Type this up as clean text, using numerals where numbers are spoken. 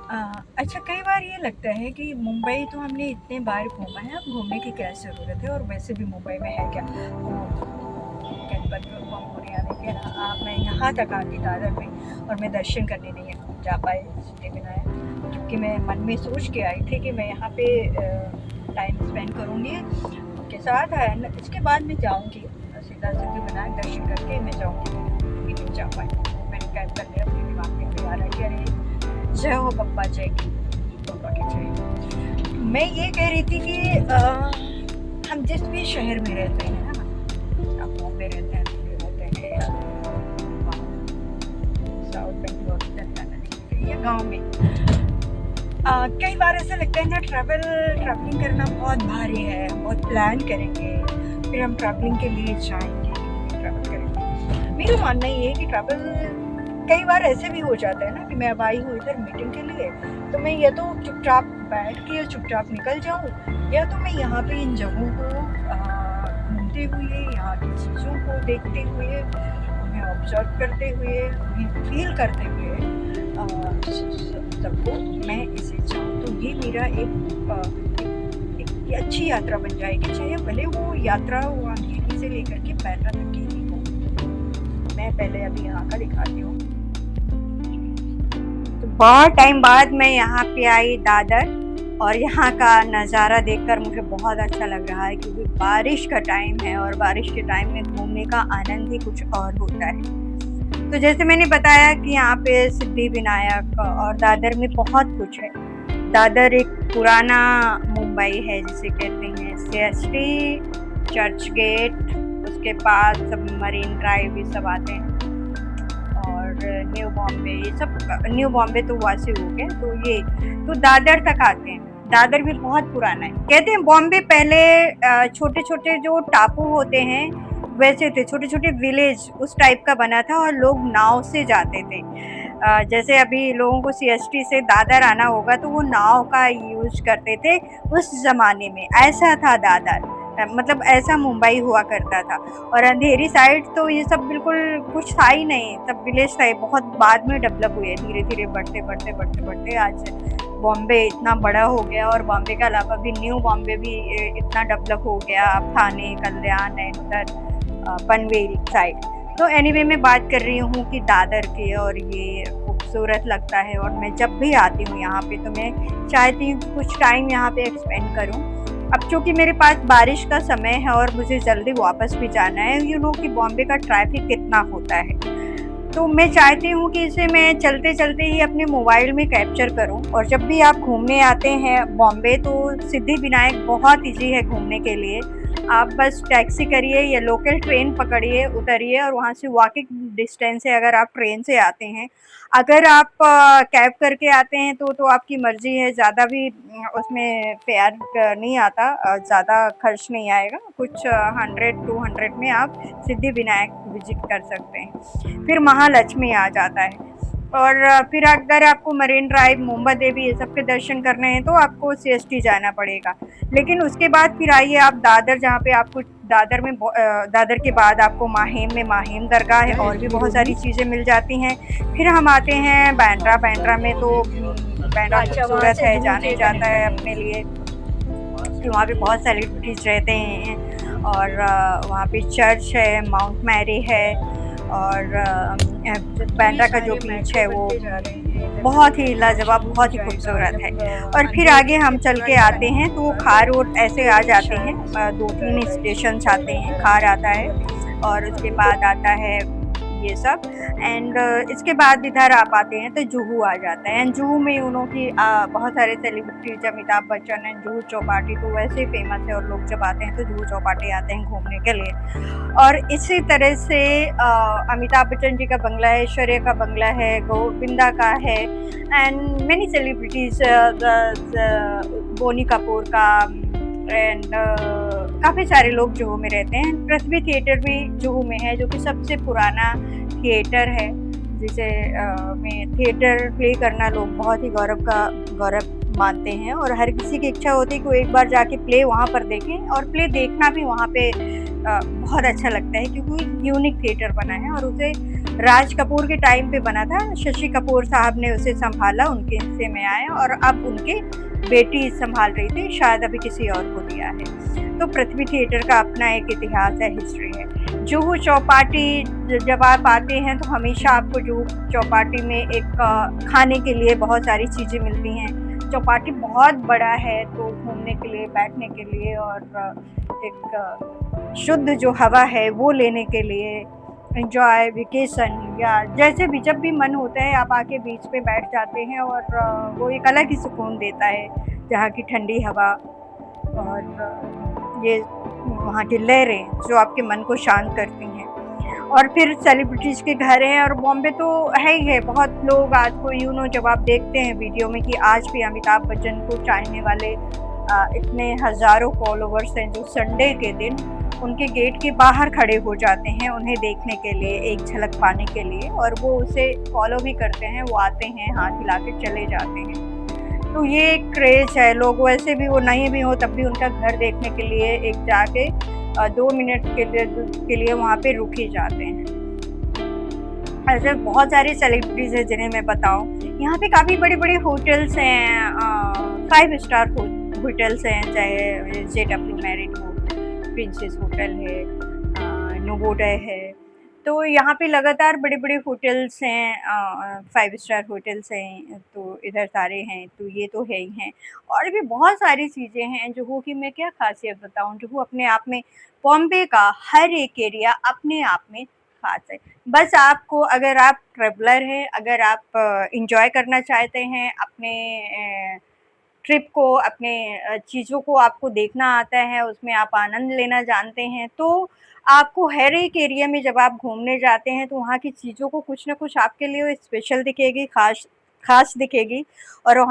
अच्छा, कई बार ये लगता है कि मुंबई तो हमने इतने बार घूमा है, अब घूमने की क्या ज़रूरत है, और वैसे भी मुंबई में है क्या? गणपति बप्पा मोरया, देखिए ना आप, मैं यहाँ तक आ गई दादर में और मैं दर्शन करने नहीं जा पाई सिद्धिविनायक, क्योंकि मैं मन में सोच के आई थी कि मैं यहाँ पे टाइम स्पेंड करूँगी उनके साथ, एंड इसके बाद मैं जाऊँगी सीधा सिद्धिविनायक दर्शन करके मैं जाऊँगी, भी नहीं जा पाई। मैंने कैब कर लिया, अपने दिमाग में भी आ रहा है कि अरे जय हो बप्पा, जय की बप्पा की जय। मैं ये कह रही थी कि हम जिस भी शहर में रहते हैं ना, आप बॉम्बे रहते हैं, दिल्ली रहते हैं, या साउथ बेंगलोर, तेलंगाना या गाँव में, कई बार ऐसा लगता है ना, ट्रैवलिंग करना बहुत भारी है। हम बहुत प्लान करेंगे, फिर हम ट्रैवलिंग के लिए जाएंगे, ट्रैवल करेंगे। मेरा मानना ये है कि ट्रैवल कई बार ऐसे भी हो जाता है ना कि मैं अब आई हूँ इधर मीटिंग के लिए, तो मैं या तो चुपचाप बैठ के चुपचाप निकल जाऊँ, या तो मैं यहाँ पे इन जगहों को घूमते हुए, यहाँ की चीज़ों को देखते हुए, उन्हें ऑब्जर्व करते हुए, उन्हें फील करते हुए सबको मैं इसे चाहूँ, तो ये मेरा एक अच्छी यात्रा बन जाएगी, चाहे भले वो यात्रा वो अंधेरी से लेकर के पैदल तक की ही हो। मैं पहले अभी यहाँ का दिखाती हूँ। तो बहुत टाइम बाद मैं यहाँ पे आई दादर, और यहाँ का नज़ारा देखकर मुझे बहुत अच्छा लग रहा है, क्योंकि बारिश का टाइम है और बारिश के टाइम में घूमने का आनंद ही कुछ और होता है। तो जैसे मैंने बताया कि यहाँ पे सिद्धिविनायक और दादर में बहुत कुछ है। दादर एक पुराना मुंबई है जिसे कहते हैं, सीएसटी, चर्च गेट, उसके पास सब मरीन ड्राइव ये सब आते हैं, और न्यू बॉम्बे, ये सब न्यू बॉम्बे तो वासी हो गए, तो ये तो दादर तक आते हैं। दादर भी बहुत पुराना है। कहते हैं बॉम्बे पहले छोटे छोटे जो टापू होते हैं वैसे थे, छोटे छोटे विलेज उस टाइप का बना था, और लोग नाव से जाते थे। जैसे अभी लोगों को सीएसटी से दादर आना होगा तो वो नाव का यूज करते थे उस जमाने में, ऐसा था दादर। मतलब ऐसा मुंबई हुआ करता था। और अंधेरी साइड तो ये सब बिल्कुल कुछ था ही नहीं, तब विलेज था, बहुत बाद में डेवलप हुए, धीरे धीरे बढ़ते बढ़ते बढ़ते बढ़ते आज बॉम्बे इतना बड़ा हो गया, और बॉम्बे के अलावा भी न्यू बॉम्बे भी इतना डेवलप हो गया। अब थाने, कल्याण है उधर, पनवेल साइड। तो एनीवे मैं बात कर रही हूँ कि दादर की, और ये खूबसूरत लगता है, और मैं जब भी आती हूँ यहाँ पे तो मैं चाहती हूँ कि कुछ टाइम यहाँ पे एक्सपेंड करूँ। अब चूंकि मेरे पास बारिश का समय है और मुझे जल्दी वापस भी जाना है, यू नो कि बॉम्बे का ट्रैफिक कितना होता है, तो मैं चाहती हूँ कि इसे मैं चलते चलते ही अपने मोबाइल में कैप्चर करूँ। और जब भी आप घूमने आते हैं बॉम्बे तो सिद्धिविनायक बहुत ईजी है घूमने के लिए। आप बस टैक्सी करिए या लोकल ट्रेन पकड़िए, उतरिए, और वहाँ से वॉकिंग डिस्टेंस है अगर आप ट्रेन से आते हैं। अगर आप कैब करके आते हैं तो आपकी मर्ज़ी है, ज़्यादा भी उसमें फेयर नहीं आता, ज़्यादा खर्च नहीं आएगा, कुछ 100-200 में आप सिद्धिविनायक विजिट कर सकते हैं। फिर महालक्ष्मी आ जाता है, और फिर अगर आपको मरीन ड्राइव, मुंबा देवी ये सब के दर्शन करने हैं तो आपको सीएसटी जाना पड़ेगा। लेकिन उसके बाद फिर आइए आप दादर, जहाँ पे आपको दादर के बाद आपको माहिम में माहिम दरगाह है, और भी बहुत सारी चीज़ें मिल जाती हैं। फिर हम आते हैं बांद्रा। बांद्रा में तो बांद्रा खूबसूरत है, जाने जाता है अपने लिए कि वहाँ पे बहुत सेलिब्रिटीज़ रहते हैं, और वहाँ पे चर्च है, माउंट मैरी है, और बांद्रा का जो बीच है वो बहुत ही लाजवाब, बहुत ही खूबसूरत है। और फिर आगे हम चल के आते हैं तो वो खार रोड ऐसे आ जाते हैं, 2-3 स्टेशन आते हैं, खार आता है, और उसके बाद आता है ये सब, एंड इसके बाद इधर आप आते हैं तो जुहू आ जाता है। एंड जुहू में उन्हों की बहुत सारे सेलिब्रिटीज, अमिताभ बच्चन एंड जुहू चौपाटी तो वैसे ही फेमस है, और लोग जब आते हैं तो जुहू चौपाटी आते हैं घूमने के लिए। और इसी तरह से अमिताभ बच्चन जी का बंगला है, ऐश्वर्या का बंगला है, गोविंदा का है, and many celebrities, Boney Kapoor का, एंड काफ़ी सारे लोग जुहू में रहते हैं। पृथ्वी थिएटर भी जुहू में है, जो कि सबसे पुराना थिएटर है, जिसे में थिएटर प्ले करना लोग बहुत ही गौरव मानते हैं, और हर किसी की इच्छा होती है कि वो एक बार जाके प्ले वहाँ पर देखें, और प्ले देखना भी वहाँ पे बहुत अच्छा लगता है, क्योंकि यूनिक थिएटर बना है, और उसे राज कपूर के टाइम पे बना था, शशि कपूर साहब ने उसे सँभाला, उनके हिस्से में आया और अब उनकी बेटी सँभाल रही थी, शायद अभी किसी और को दिया है। तो पृथ्वी थिएटर का अपना एक इतिहास है, हिस्ट्री है। जुहू चौपाटी जब आप आते हैं तो हमेशा आपको जुहू चौपाटी में एक खाने के लिए बहुत सारी चीज़ें मिलती हैं। चौपाटी बहुत बड़ा है, तो घूमने के लिए, बैठने के लिए और एक शुद्ध जो हवा है वो लेने के लिए, एंजॉय वेकेशन या जैसे भी जब भी मन होता है आप आके बीच पे बैठ जाते हैं और वो एक अलग ही सुकून देता है, जहाँ की ठंडी हवा और ये वहाँ की लहरें जो आपके मन को शांत करती हैं। और फिर सेलिब्रिटीज़ के घर हैं और बॉम्बे तो है ही है, बहुत लोग आज को जब आप देखते हैं वीडियो में कि आज भी अमिताभ बच्चन को चाहने वाले इतने हज़ारों फॉलोवर्स हैं जो संडे के दिन उनके गेट के बाहर खड़े हो जाते हैं उन्हें देखने के लिए, एक झलक पाने के लिए, और वो उसे फॉलो भी करते हैं, वो आते हैं, हाथ हिला के चले जाते हैं। तो ये एक क्रेज़ है, लोग वैसे भी वो नहीं भी हो तब भी उनका घर देखने के लिए एक जाके 2 मिनट के लिए वहाँ पे रुक ही जाते हैं। ऐसे बहुत सारे सेलिब्रिटीज़ हैं जिन्हें मैं बताऊँ। यहाँ पे काफ़ी बड़े-बड़े होटल्स हैं, 5 स्टार होटल्स हैं, चाहे जेडब्ल्यू मैरिट हो, प्रिंसेस होटल है, नोवोदय है। तो यहाँ पे लगातार बड़े-बड़े होटल्स हैं, 5 स्टार होटल्स हैं, तो इधर सारे हैं, तो ये तो है ही हैं। और भी बहुत सारी चीज़ें हैं जुहू की, मैं क्या ख़ासियत बताऊँ, जुहू अपने आप में, बॉम्बे का हर एक एरिया अपने आप में ख़ास है। बस आपको, अगर आप ट्रैवलर हैं, अगर आप एन्जॉय करना चाहते हैं अपने ट्रिप को, अपने चीज़ों को आपको देखना आता है, उसमें आप आनंद लेना जानते हैं, तो आपको हर एक एरिया में जब आप घूमने जाते हैं, तो वहाँ की चीज़ों को कुछ न कुछ आपके लिए स्पेशल दिखेगी, ख़ास ख़ास दिखेगी और वहाँ